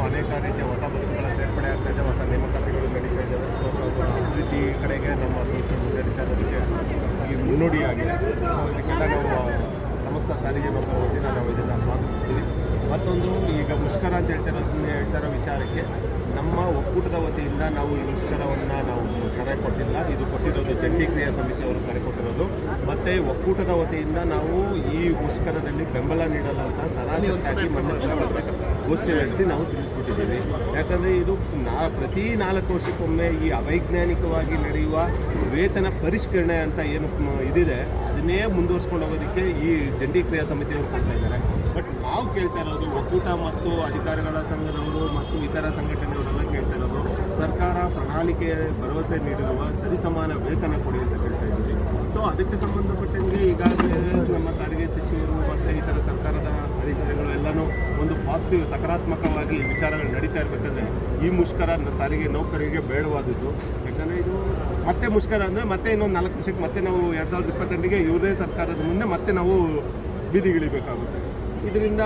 ಅನೇಕ ರೀತಿಯ ಹೊಸ ಬಸ್ಸುಗಳ ಸೇರ್ಪಡೆ ಆಗ್ತಾ ಇದೆ, ಹೊಸ ನೇಮಕಾತಿಗಳು ನಡೀತಾ ಇದ್ದಾವೆ. ಸೊ ಅಭಿವೃದ್ಧಿ ಕಡೆಗೆ ನಮ್ಮ ಸಂಸ್ಥೆ ಮುಂದುವರಿತಾ ಇರೋದಕ್ಕೆ ಈ ಮುನ್ನುಡಿಯಾಗಿದೆ. ಸೊ ಇದಕ್ಕೆಲ್ಲ ನಾವು ಸಮಸ್ತ ಸಾರಿಗೆ ನೌಕರರ ವತಿಯಿಂದ ನಾವು ಇದನ್ನು ಸ್ವಾಗತಿಸ್ತೀವಿ. ಮತ್ತೊಂದು ಈಗ ಮುಷ್ಕರ ಅಂತ ಹೇಳ್ತಾರೋ ವಿಚಾರಕ್ಕೆ ನಮ್ಮ ಒಕ್ಕೂಟದ ವತಿಯಿಂದ ನಾವು ಈ ಮುಷ್ಕರವನ್ನು ನಾವು ಕರೆ ಕೊಟ್ಟಿಲ್ಲ. ಇದು ಕೊಟ್ಟಿರೋದು ಜಂಟಿ ಕ್ರಿಯಾ ಸಮಿತಿಯವರು ಕರೆ ಕೊಟ್ಟಿರೋದು. ಮತ್ತು ಒಕ್ಕೂಟದ ವತಿಯಿಂದ ನಾವು ಈ ಮುಷ್ಕರದಲ್ಲಿ ಬೆಂಬಲ ನೀಡಲಂತ ಸರಾಸರಿಯಾಗಿ ಗೋಷ್ಠಿ ನಡೆಸಿ ನಾವು ತಿಳಿಸ್ಬಿಟ್ಟಿದ್ದೀವಿ. ಯಾಕಂದರೆ ಇದು ಪ್ರತಿ 4 ವರ್ಷಕ್ಕೊಮ್ಮೆ ಈ ಅವೈಜ್ಞಾನಿಕವಾಗಿ ನಡೆಯುವ ವೇತನ ಪರಿಷ್ಕರಣೆ ಅಂತ ಏನು ಇದಿದೆ ಅದನ್ನೇ ಮುಂದುವರ್ಸ್ಕೊಂಡು ಹೋಗೋದಕ್ಕೆ ಈ ಜಂಟಿ ಕ್ರಿಯಾ ಸಮಿತಿಯವರು ಕೊಡ್ತಾ ಇದ್ದಾರೆ. ಬಟ್ ನಾವು ಕೇಳ್ತಾ ಇರೋದು ಒಕ್ಕೂಟ ಮತ್ತು ಅಧಿಕಾರಿಗಳ ಸಂಘದವರು ಮತ್ತು ಇತರ ಸಂಘಟನೆಯವರೆಲ್ಲ ಕೇಳ್ತಾ ಇರೋದು ಸರ್ಕಾರ ಪ್ರಣಾಳಿಕೆ ಭರವಸೆ ನೀಡಿರುವ ಸರಿಸಮಾನ ವೇತನ ಕೊಡಿ ಅಂತ ಕೇಳ್ತಾ ಇದ್ದೀವಿ. ಸೊ ಅದಕ್ಕೆ ಸಂಬಂಧಪಟ್ಟಂಗೆ ಈಗಾಗಲೇ ನಮ್ಮ ಸಾರಿಗೆ ಸಚಿವರು ಮತ್ತು ಇತರ ಸರ್ಕಾರದ ಅಧಿಕಾರಿಗಳು ಎಲ್ಲನೂ ಒಂದು ಪಾಸಿಟಿವ್ ಸಕಾರಾತ್ಮಕವಾಗಿ ವಿಚಾರಗಳು ನಡೀತಾ ಇರಬೇಕಂದ್ರೆ ಈ ಮುಷ್ಕರ ಸಾರಿಗೆ ನೌಕರರಿಗೆ ಬೇಡವಾದದ್ದು. ಯಾಕಂದರೆ ಇದು ಮತ್ತೆ ಮುಷ್ಕರ ಅಂದರೆ ಮತ್ತೆ ಇನ್ನೊಂದು 4 ವರ್ಷಕ್ಕೆ ಮತ್ತೆ ನಾವು 2028ಗೆ ಇವ್ರದೇ ಸರ್ಕಾರದ ಮುಂದೆ ಮತ್ತೆ ನಾವು ಬೀದಿಗಿಳಿಬೇಕಾಗುತ್ತೆ. ಇದರಿಂದ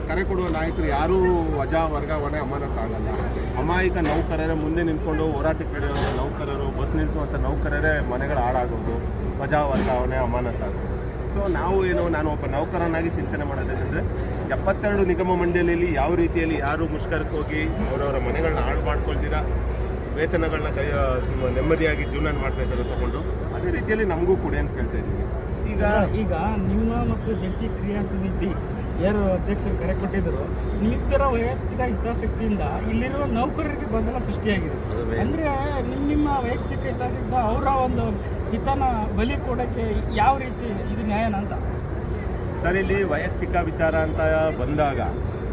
ಕರೆ ಕೊಡುವ ನಾಯಕರು ಯಾರೂ ವಜಾ ವರ್ಗಾವಣೆ ಅಮಾನತಾಗಲ್ಲ. ಅಮಾಯಕ ನೌಕರರ ಮುಂದೆ ನಿಂತ್ಕೊಂಡು ಹೋರಾಟಕ್ಕೆ ನೌಕರರು, ಬಸ್ ನಿಲ್ಲಿಸುವಂಥ ನೌಕರರೇ ಮನೆಗಳು ಹಾಳಾಗೋದು, ವಜಾ ವರ್ಗಾವಣೆ ಅಮಾನತಾಗೋದು. ಸೊ ನಾನು ಒಬ್ಬ ನೌಕರನಾಗಿ ಚಿಂತನೆ ಮಾಡೋದೇನೆಂದರೆ 72 ನಿಗಮ ಮಂಡಳಿಯಲ್ಲಿ ಯಾವ ರೀತಿಯಲ್ಲಿ ಯಾರು ಮುಷ್ಕರಕ್ಕೆ ಹೋಗಿ ಅವರವರ ಮನೆಗಳನ್ನ ಹಾಳು ಮಾಡ್ಕೊಳ್ತೀರಾ, ವೇತನಗಳನ್ನ ನೆಮ್ಮದಿಯಾಗಿ ಜೀವನ ಮಾಡ್ತಾ ಇದ್ದಾರೆ ತಗೊಂಡು, ಅದೇ ರೀತಿಯಲ್ಲಿ ನಮಗೂ ಕೊಡಿ ಅಂತ ಕೇಳ್ತಾ ಇದ್ದೀವಿ. ಈಗ ನಿಮ್ಮ ಮತ್ತು ಜಂಟಿ ಕ್ರಿಯಾ ಸಮಿತಿ ಯಾರು ಅಧ್ಯಕ್ಷರು ಕರೆ ಕೊಟ್ಟಿದ್ದರು, ನಿಮ್ಮಿಬ್ಬರ ವೈಯಕ್ತಿಕ ಹಿತಾಸಕ್ತಿಯಿಂದ ಇಲ್ಲಿರುವ ನೌಕರರಿಗೆ ಗೊಂದಲ ಸೃಷ್ಟಿಯಾಗಿದೆ. ಅಂದರೆ ನಿಮ್ಮ ವೈಯಕ್ತಿಕ ಹಿತಾಸಕ್ತಿಯಿಂದ ಅವರ ಒಂದು ಹಿತನ ಬಲಿ ಕೊಡೋಕ್ಕೆ ಯಾವ ರೀತಿ ಇದು ನ್ಯಾಯನ ಅಂತ ಸರ್, ಇಲ್ಲಿ ವೈಯಕ್ತಿಕ ವಿಚಾರ ಅಂತ ಬಂದಾಗ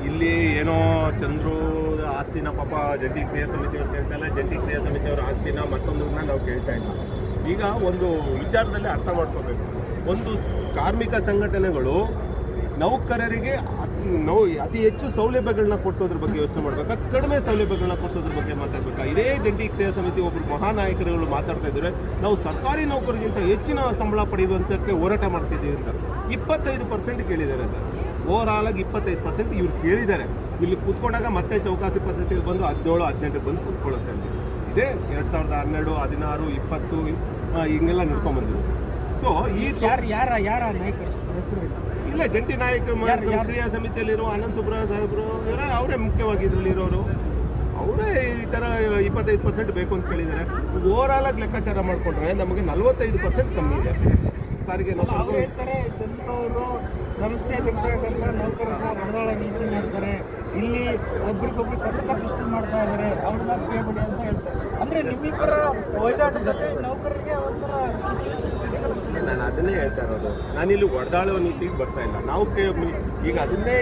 ಇಲ್ಲಿ ಏನೋ ಚಂದ್ರು ಆಸ್ತಿನ ಪಾಪ ಜಂಟಿ ಕ್ರಿಯಾ ಸಮಿತಿಯವ್ರು ಕೇಳ್ತಾ ಇಲ್ಲ, ಜಂಟಿ ಕ್ರಿಯಾ ಸಮಿತಿಯವರ ಆಸ್ತಿನ ಮತ್ತೊಂದನ್ನ ನಾವು ಕೇಳ್ತಾ ಇಲ್ಲ. ಈಗ ಒಂದು ವಿಚಾರದಲ್ಲಿ ಅರ್ಥ ಮಾಡ್ಕೋಬೇಕು. ಒಂದು ಕಾರ್ಮಿಕ ಸಂಘಟನೆಗಳು ನೌಕರರಿಗೆ ಅತಿ ಹೆಚ್ಚು ಸೌಲಭ್ಯಗಳನ್ನ ಕೊಡಿಸೋದ್ರ ಬಗ್ಗೆ ಯೋಚನೆ ಮಾಡಬೇಕಾ, ಕಡಿಮೆ ಸೌಲಭ್ಯಗಳನ್ನ ಕೊಡಿಸೋದ್ರ ಬಗ್ಗೆ ಮಾತಾಡಬೇಕಾ? ಇದೇ ಜಂಟಿ ಕ್ರಿಯಾ ಸಮಿತಿ ಒಬ್ಬರು ಮಹಾನಾಯಕರುಗಳು ಮಾತಾಡ್ತಾ ಇದ್ದಾರೆ, ನಾವು ಸರ್ಕಾರಿ ನೌಕರಿಗಿಂತ ಹೆಚ್ಚಿನ ಸಂಬಳ ಪಡೆಯುವಂಥಕ್ಕೆ ಹೋರಾಟ ಮಾಡ್ತಿದ್ದೀವಿ ಅಂತ. 25% ಕೇಳಿದ್ದಾರೆ ಸರ್. ಓವರಾಲ್ ಆಗಿ 25% ಇವ್ರು ಕೇಳಿದ್ದಾರೆ. ಇಲ್ಲಿ ಕೂತ್ಕೊಂಡಾಗ ಮತ್ತೆ ಚೌಕಾಸಿ ಪದ್ಧತಿಯಲ್ಲಿ ಬಂದು 17, 18 ಬಂದು ಕೂತ್ಕೊಳ್ಳುತ್ತೆ. ಇದೇ 2012, 16, 20 ಹಿಂಗೆಲ್ಲ ನಡ್ಕೊಂಡ್ಬಂದಿದ್ರು. ಸೊ ಈ ಯಾರ ನಾಯಕರು ಹೆಸರು ಇಲ್ಲ, ಜಂಟಿ ನಾಯಕರು ಕ್ರಿಯಾ ಸಮಿತಿಯಲ್ಲಿರುವ ಆನಂದ್ ಸುಬ್ರಹ ಸಾಹೇಬರು ಅವರೇ ಮುಖ್ಯವಾಗಿ ಇದರಲ್ಲಿ ಇರೋರು. ಅವರೇ ಈ ಥರ 25% ಬೇಕು ಅಂತ ಕೇಳಿದ್ದಾರೆ. ಓವರಾಲ್ ಆಗಿ ಲೆಕ್ಕಾಚಾರ ಮಾಡಿಕೊಂಡ್ರೆ ನಮಗೆ 45% ಕಮ್ಮಿ ಇದೆ ಸಾರಿಗೆ ನೌಕರರು. ಹೇಳ್ತಾರೆ ಚಂದ್ರವರು ಸಂಸ್ಥೆಯಲ್ಲಿರ್ತಕ್ಕಂಥ ನೌಕರರ ಬಂಡವಾಳ ನೀತಿ ಮಾಡ್ತಾರೆ, ಇಲ್ಲಿ ಒಬ್ರಿಗೊಬ್ರು ಕಟಕ ಸೃಷ್ಟಿ ಮಾಡ್ತಾ ಇದ್ದಾರೆ, ಅವ್ರನ್ನ ಕೇಳ್ಬಿಡಿ ಅಂತ ಹೇಳ್ತಾರೆ. ಅಂದರೆ ನಿಮ್ಮಿಬ್ಬರ ಒಯ್ದಾಟ ಜೊತೆ ನೌಕರರಿಗೆ ಒಂಥರ ನಾನು ಅದನ್ನೇ ಹೇಳ್ತಾ ಇರೋದು. ನಾನಿಲ್ಲಿ ಒಡೆದಾಳುವ ನೀತಿಗೆ ಬರ್ತಾ ಇಲ್ಲ. ನಾವು ಈಗ ಅದನ್ನೇ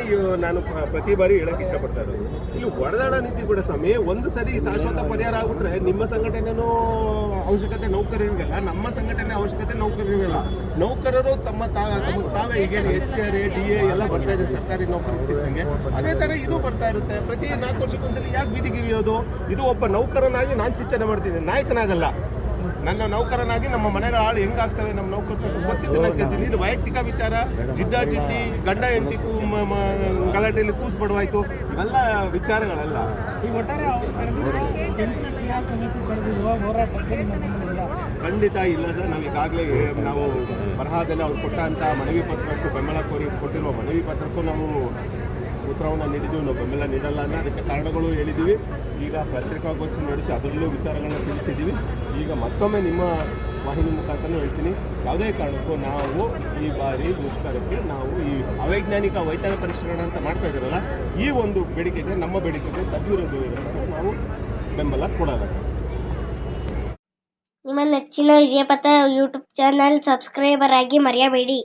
ನಾನು ಪ್ರತಿ ಬಾರಿ ಹೇಳಕ್ಕೆ ಇಷ್ಟಪಡ್ತಾ ಇರೋದು. ಇಲ್ಲಿ ಒಡೆದಾಳ ನೀತಿ ಕೂಡ ಸ್ವಾಮಿ, ಒಂದು ಸರಿ ಶಾಶ್ವತ ಪರಿಹಾರ ಆಗ್ಬಿಟ್ರೆ ನಿಮ್ಮ ಸಂಘಟನೆನೂ ಅವಶ್ಯಕತೆ ನೌಕರರಿಗೆಲ್ಲ, ನಮ್ಮ ಸಂಘಟನೆ ಅವಶ್ಯಕತೆ ನೌಕರರಿಗೆಲ್ಲ. ನೌಕರರು ತಮಗೆ ತಾವೇ ಈಗ HR, DA ಎಲ್ಲ ಬರ್ತಾ ಇದೆ ಸರ್ಕಾರಿ ನೌಕರಿಗೆ ಸಿಕ್ಕಂಗೆ, ಅದೇ ಥರ ಇದು ಬರ್ತಾ ಇರುತ್ತೆ. ಪ್ರತಿ 4 ವರ್ಷಕ್ಕೊಂದ್ಸಲಿ ಯಾಕೆ ಬೀದಿಗಿರಿಯೋದು? ಇದು ಒಬ್ಬ ನೌಕರನಾಗಿ ನಾನು ಚಿಂತನೆ ಮಾಡ್ತೀನಿ, ನಾಯಕನಾಗಲ್ಲ. ನನ್ನ ನೌಕರನಾಗಿ ನಮ್ಮ ಮನೆಗಳ ಹಾಳು ಹೆಂಗಾಗ್ತವೆ ನಮ್ಮ ನೌಕರರು ಗೊತ್ತಿದ್ದು ನಾನು ಕೇಳ್ತೀನಿ. ಇದು ವೈಯಕ್ತಿಕ ವಿಚಾರ. ಜಿದ್ದಿ ಗಂಡ ಹೆಂಡತಿ ಗಲಾಟೆಯಲ್ಲಿ ಕೂಸ್ಬಿಡುವಾಯ್ತು, ಇವೆಲ್ಲ ವಿಚಾರಗಳಲ್ಲ. ಈ ಒಟ್ಟಾರೆ ಖಂಡಿತ ಇಲ್ಲ ಸರ್. ನಾವು ಈಗಾಗಲೇ ನಾವು ಬರಹದಲ್ಲಿ ಅವ್ರು ಕೊಟ್ಟಂಥ ಮನವಿ ಪತ್ರಕ್ಕೂ ಬೆಂಬಲ ಕೋರಿ ಕೊಟ್ಟಿರುವ ಮನವಿ ಪತ್ರಕ್ಕೂ ನಾವು ಉತ್ತರವನ್ನು ನೀಡಿದ್ದೀವಿ. ನಾವು ಬೆಂಬಲ ನೀಡಲ್ಲ ಅಂದರೆ ಅದಕ್ಕೆ ಕಾರಣಗಳು ಹೇಳಿದ್ದೀವಿ. ಈಗ ಪತ್ರಿಕಾಗೋಷ್ಠಿ ನಡೆಸಿ ಅದರಲ್ಲೂ ವಿಚಾರಗಳನ್ನ ತಿಳಿಸಿದ್ದೀವಿ. ಈಗ ಮತ್ತೊಮ್ಮೆ ನಿಮ್ಮ ವಾಹಿನಿ ಮುಖಾಂತರ ಹೇಳ್ತೀನಿ, ಯಾವುದೇ ಕಾರಣಕ್ಕೂ ನಾವು ಈ ಬಾರಿ ಮುಷ್ಕರಕ್ಕೆ ನಾವು ಈ ಅವೈಜ್ಞಾನಿಕ ವೇತನ ಪರಿಷ್ಕರಣೆ ಅಂತ ಮಾಡ್ತಾ ಇದ್ದಾರಲ್ಲ, ಈ ಒಂದು ಬೇಡಿಕೆಗೆ ನಮ್ಮ ಬೇಡಿಕೆಗೆ ತದ್ವಿರುದ್ಧ ಇರೋದಕ್ಕೆ ನಾವು ಬೆಂಬಲ ಕೊಡಲ್ಲ ಸರ್. ನಿಮ್ಮ ನೆಚ್ಚಿನ ವಿಜಯಪಥ ಯೂಟ್ಯೂಬ್ ಚಾನಲ್ ಸಬ್ಸ್ಕ್ರೈಬರ್ ಆಗಿ ಮರೆಯಬೇಡಿ.